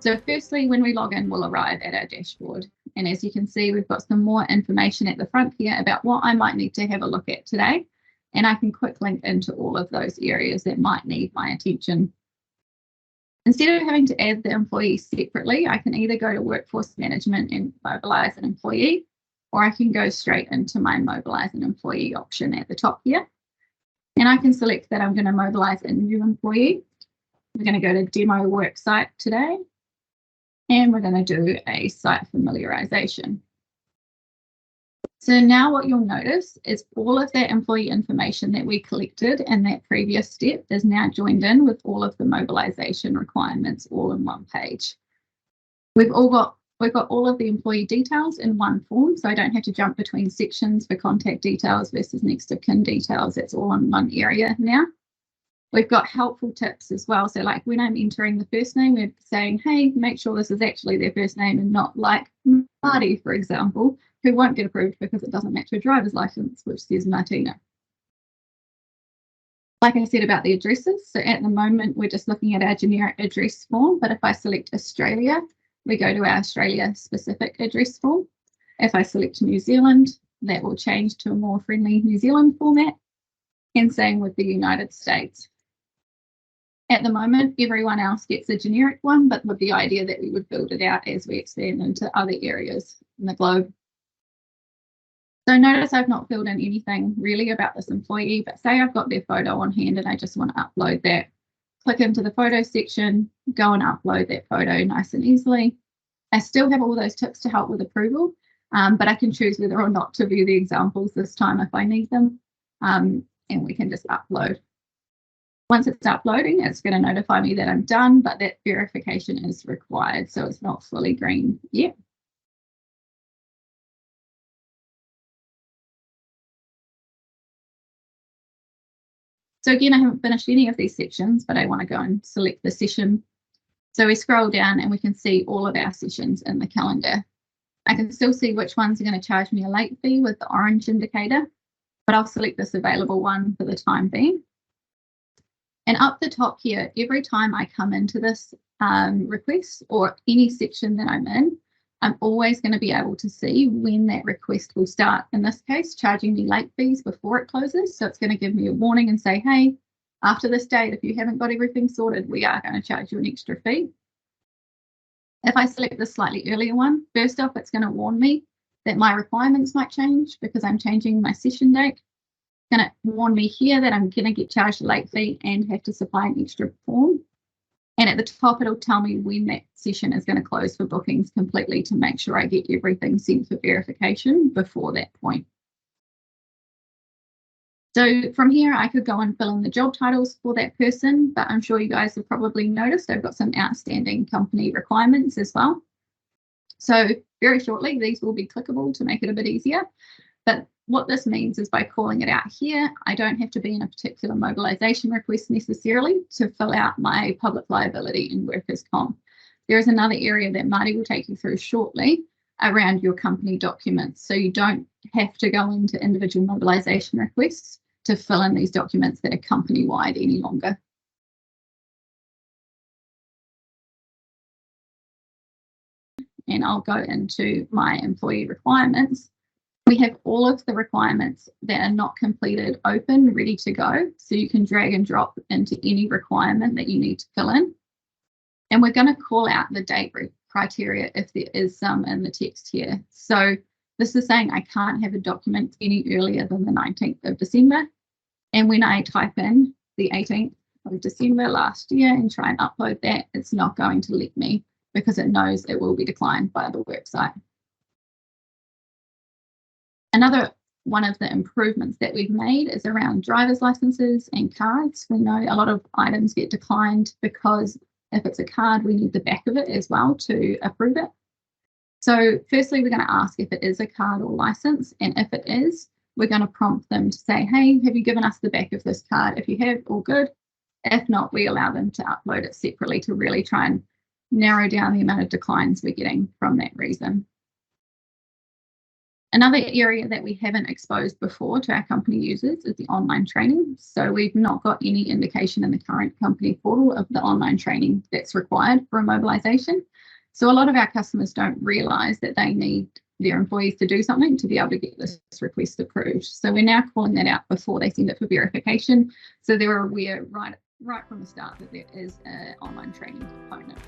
So firstly, when we log in, we'll arrive at our dashboard. And as you can see, we've got some more information at the front here about what I might need to have a look at today. And I can quick link into all of those areas that might need my attention. Instead of having to add the employee separately, I can either go to Workforce Management and mobilize an employee, or I can go straight into my Mobilize an Employee option at the top here. And I can select that I'm going to mobilize a new employee. We're going to go to Demo Worksite today, and we're going to do a site familiarization. So now what you'll notice is all of that employee information that we collected in that previous step is now joined in with all of the mobilization requirements all in one page. We've got all of the employee details in one form, so I don't have to jump between sections for contact details versus next of kin details. It's all in one area now. We've got helpful tips as well. So like when I'm entering the first name, we're saying, hey, make sure this is actually their first name and not like Marty, for example, who won't get approved because it doesn't match her driver's license, which says Martina. Like I said about the addresses, so at the moment, we're just looking at our generic address form, but if I select Australia, we go to our Australia specific address form. If I select New Zealand, that will change to a more friendly New Zealand format, and same with the United States. At the moment, everyone else gets a generic one, but with the idea that we would build it out as we expand into other areas in the globe. So notice I've not filled in anything really about this employee, but say I've got their photo on hand and I just want to upload that. Click into the photo section, go and upload that photo nice and easily. I still have all those tips to help with approval, but I can choose whether or not to view the examples this time if I need them, and we can just upload. Once it's uploading, it's going to notify me that I'm done, but that verification is required, so it's not fully green yet. So again, I haven't finished any of these sections, but I want to go and select the session. So we scroll down and we can see all of our sessions in the calendar. I can still see which ones are going to charge me a late fee with the orange indicator, but I'll select this available one for the time being. And up the top here, every time I come into this request or any section that I'm in, I'm always going to be able to see when that request will start. In this case, charging me late fees before it closes. So it's going to give me a warning and say, hey, after this date, if you haven't got everything sorted, we are going to charge you an extra fee. If I select the slightly earlier one, first off, it's going to warn me that my requirements might change because I'm changing my session date. It's going to warn me here that I'm going to get charged a late fee and have to supply an extra form. And at the top, it'll tell me when that session is going to close for bookings completely to make sure I get everything sent for verification before that point. So from here, I could go and fill in the job titles for that person, but I'm sure you guys have probably noticed I've got some outstanding company requirements as well. So very shortly, these will be clickable to make it a bit easier. But what this means is by calling it out here, I don't have to be in a particular mobilization request necessarily to fill out my public liability and workers' comp. There is another area that Marty will take you through shortly around your company documents. So you don't have to go into individual mobilization requests to fill in these documents that are company-wide any longer. And I'll go into my employee requirements. We have all of the requirements that are not completed open, ready to go. So you can drag and drop into any requirement that you need to fill in. And we're going to call out the date criteria if there is some in the text here. So this is saying I can't have a document any earlier than the 19th of December. And when I type in the 18th of December last year and try and upload that, it's not going to let me because it knows it will be declined by the worksite. Another one of the improvements that we've made is around driver's licenses and cards. We know a lot of items get declined because if it's a card, we need the back of it as well to approve it. So firstly, we're going to ask if it is a card or license. And if it is, we're going to prompt them to say, hey, have you given us the back of this card? If you have, all good. If not, we allow them to upload it separately to really try and narrow down the amount of declines we're getting from that reason. Another area that we haven't exposed before to our company users is the online training. So we've not got any indication in the current company portal of the online training that's required for a mobilization. So a lot of our customers don't realise that they need their employees to do something to be able to get this request approved. So we're now calling that out before they send it for verification, so they're aware right from the start that there is an online training component.